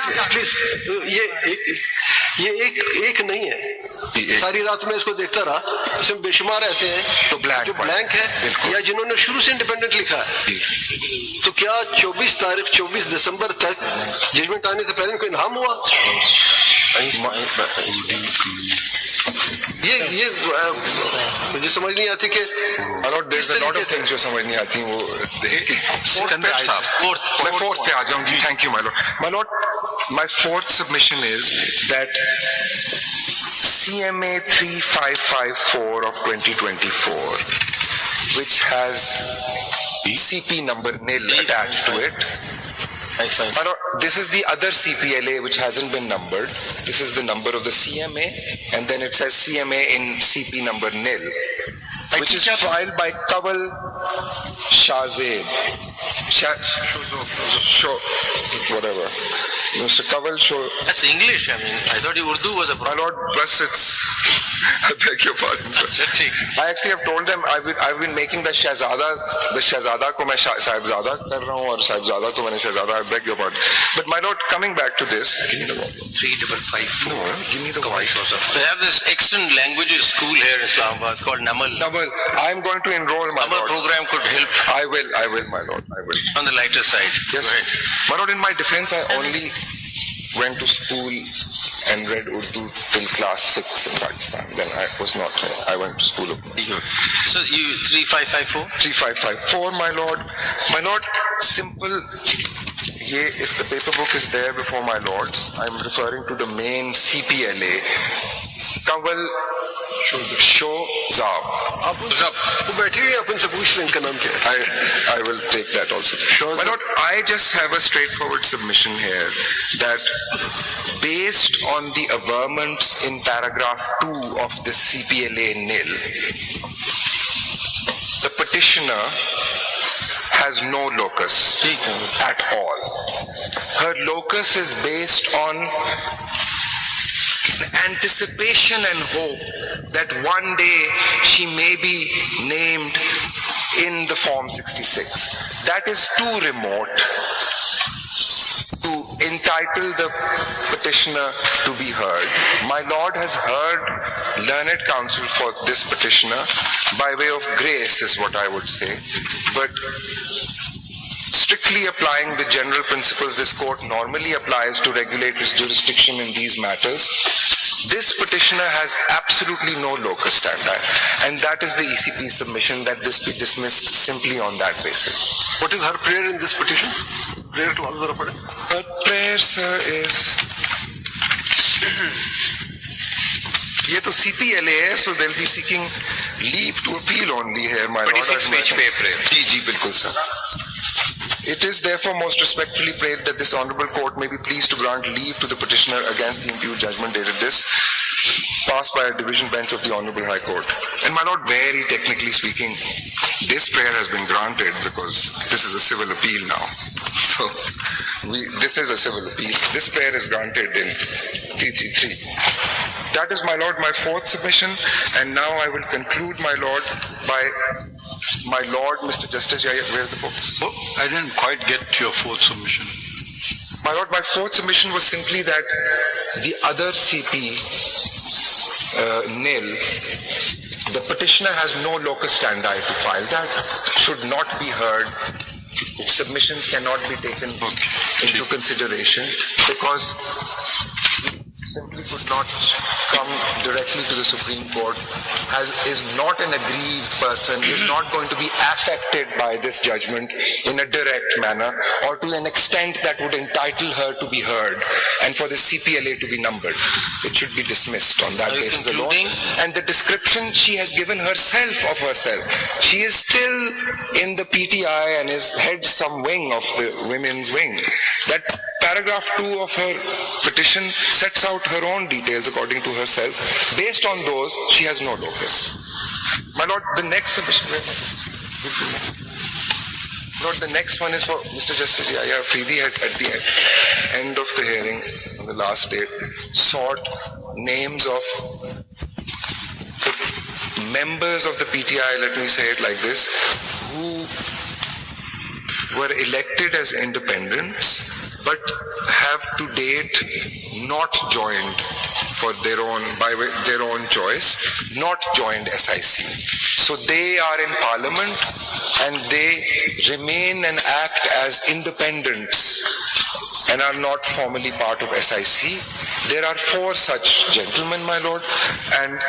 Please ये एक नहीं है, सारी रात में इसको देखता रहा, इसमें बेशुमार ऐसे हैं तो जो ब्लैंक है या जिन्होंने शुरू से इंडिपेंडेंट लिखा है। तो क्या 24 दिसंबर तक जजमेंट आने से पहले कोई इल्हाम हुआ? ये मुझे समझ नहीं आती कि जो समझ नहीं आती वो मैं फोर्थ पे आ जाऊं जी। Thank you my lord. My fourth submission is that CMA 3554 of 2024, which has CP number nil attached to it. This is the other CPLA which hasn't been numbered. This is the number of the CMA, and then it says CMA in CP number nil, which is filed by Kawal Shahzeb. Whatever. Mr. Kawal Show. That's English. I mean, I thought Urdu was a problem. My lord, bless it's. I beg your pardon, sir. I actually have told them I've been making the Shahzada ko main Sahibzada kar raha hu aur Sahibzada ko maine Shahzada. I beg your pardon. But my lord, coming back to this, give me the volume. 3554. No, give me the volume. They have this excellent languages school here in Islamabad called Namal. I'm going to enroll, my Namal lord. program could help. I will, my lord. I will. On the lighter side. Yes. Go ahead. My lord, in my defense, I only went to school and read Urdu till class 6 in Pakistan. Then I was not here. I went to school. So you 3554? 3554, my lord. My lord, simple. If the paper book is there before my lords, I'm referring to the main CPLA. Kawal Shahzab. वो बैठी हुई अपन से पूछ रहे इनका नाम क्या है? I will take that also. My lord, I just have a straightforward submission here that based on the averments in paragraph 2 of the CPLA nil, the petitioner has no locus at all. Her locus is based on anticipation and hope that one day she may be named in the Form 66. That is too remote to entitle the petitioner to be heard. My lord has heard learned counsel for this petitioner by way of grace is what I would say, but strictly applying the general principles this court normally applies to regulate its jurisdiction in these matters, this petitioner has absolutely no locus standi, and that is the ECP's submission that this be dismissed simply on that basis. What is her prayer in this petition? Prayer clause zara padhe. Her prayer, sir, is ये तो CPLA है, so they'll be seeking leave to appeal only here, my lord. 26 page पे prayer. जी बिल्कुल sir. It is therefore most respectfully prayed that this honorable court may be pleased to grant leave to the petitioner against the imputed judgment dated this, passed by a division bench of the Honorable High Court. And my lord, very technically speaking, this prayer has been granted because this is a civil appeal now. So, this is a civil appeal. This prayer is granted in 333. That is, my lord, my fourth submission, and now I will conclude, my lord, by my lord, Mr. Justice Jaya, where are the books? Oh, I didn't quite get your fourth submission. My lord, my fourth submission was simply that the other CP nil, the petitioner has no locus standi to file. That should not be heard. Submissions cannot be taken into consideration because simply could not come directly to the Supreme Court, is not an aggrieved person, is not going to be affected by this judgment in a direct manner or to an extent that would entitle her to be heard and for the CPLA to be numbered. It should be dismissed on that basis alone. And the description she has given herself of herself, she is still in the PTI and is head some wing of the women's wing. That paragraph 2 of her petition sets out her own details according to herself. Based on those, she has no locus. My lord, the next submission, Lord, the next one is for Mr. Justice Yahya Afridi at the end of the hearing, on the last date, sought names of the members of the PTI, let me say it like this, who were elected as independents but have to date not joined for their own, by their own choice, not joined SIC. So they are in parliament and they remain and act as independents and are not formally part of SIC. There are 4 such gentlemen, my lord, and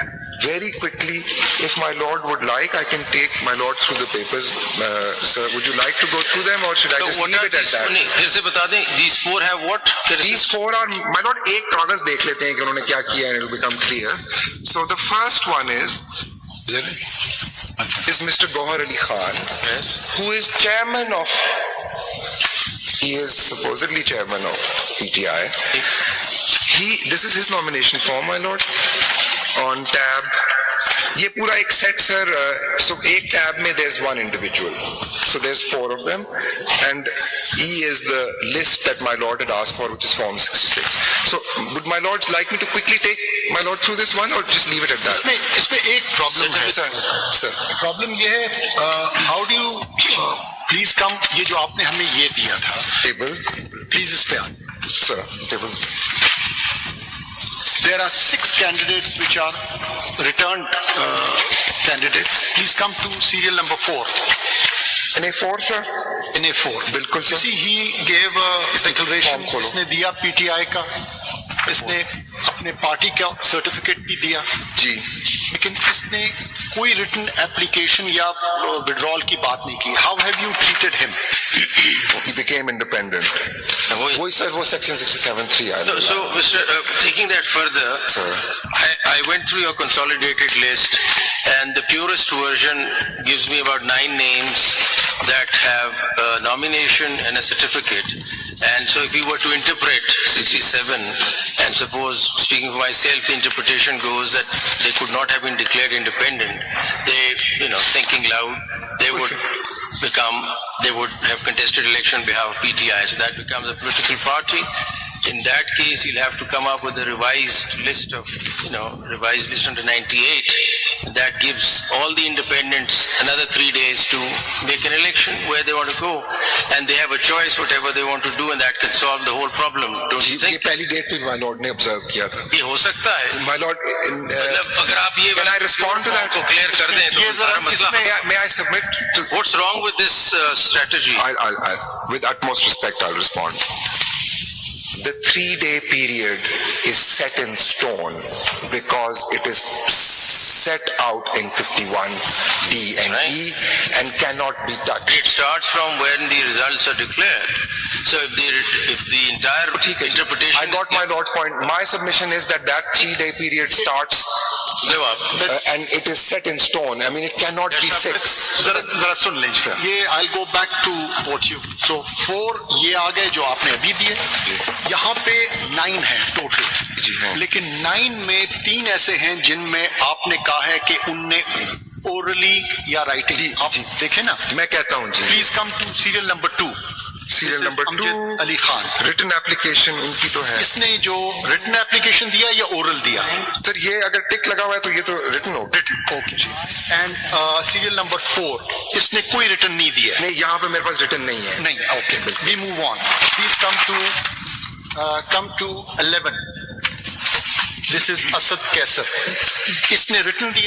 very quickly, if my lord would like, I can take my lord through the papers. Sir, would you like to go through them or should I just leave it at that? फिर से बता दें, these 4 have what? These 4 are, my lord, एक कागज देख लेते हैं कि उन्होंने क्या किया and it will become clear. So the first one is Mr. Gohar Ali Khan, who is chairman of, he is supposedly chairman of PTI. This is his nomination form, my lord, on tab. ये पूरा एक set, sir. So एक tab में there's one individual. So there's 4 of them, and E is the list that my lord had asked for, which is form 66. So would my lords like me to quickly take my lord through this one, or just leave it at that? इसमें एक problem है Sir. Problem ये है how do please come ये जो आपने हमें ये दिया था Table. प्लीज इस पे आ Sir. Table. There are 6 candidates which are returned candidates. Please come to serial number 4. In A4, sir? In A4. बिल्कुल, sir. You see, he gave a declaration. form खोलो. इसने दिया PTI का. इसने अपने पार्टी का सर्टिफिकेट भी दिया. जी. लेकिन इसने कोई रिटन एप्लीकेशन या विड्रॉल की बात नहीं की. How have you treated him? He became independent. वही- वही sir, वो section 67(3) आया. So, Mr. Taking that further, Sir. I went through your consolidated list, and the purest version gives me about 9 names that have a nomination and a certificate. And so if we were to interpret 67, and suppose, speaking for myself, the interpretation goes that they could not have been declared independent, they, thinking loud, they would have contested election on behalf of PTI, so that becomes a political party. In that case, you'll have to come up with a revised list under 98. That gives all the independents another 3 days to make an election where they want to go. And they have a choice, whatever they want to do, and that can solve the whole problem. Don't you ये think? पहली date पे my lord ने observe किया था. ये हो सकता है. My lord, मतलब अगर आप ये can I respond to that? को clear कर दें तो ये सारा जरा मसला. may I submit to? What's wrong with this strategy? I'll, with utmost respect, I'll respond. The 3-day period is set in stone because it is set out in 51D and E and cannot be touched. It starts from when the results are declared. So if the entire interpretation. I got my lord point. My submission is that 3-day period starts and it is set in stone. I mean, it cannot be 6. जरा सुन लीजिए. ये I'll go back to what you. So 4 ये आ गए जो आपने अभी दिए. यहाँ पे 9 है टोटल. जी हाँ. लेकिन 9 में 3 ऐसे हैं जिनमें आपने कहा है कि उनने ओरली या राइटिंग. आप देखें ना. मैं कहता हूँ जी. Please come to serial number 2. Serial number 2. Ali Khan. Written application उनकी तो है. इसने जो रिटन एप्लीकेशन दिया या ओरल दिया? सर ये अगर टिक लगा हुआ है तो ये तो written हो. ओके जी. एंड सीरियल नंबर 4 इसने कोई रिटर्न नहीं दिया. नहीं, यहाँ पे मेरे पास written नहीं है. नहीं. Okay. We move on. Please come to 11. This is Asad Kaiser. इसने रिटर्न दिया.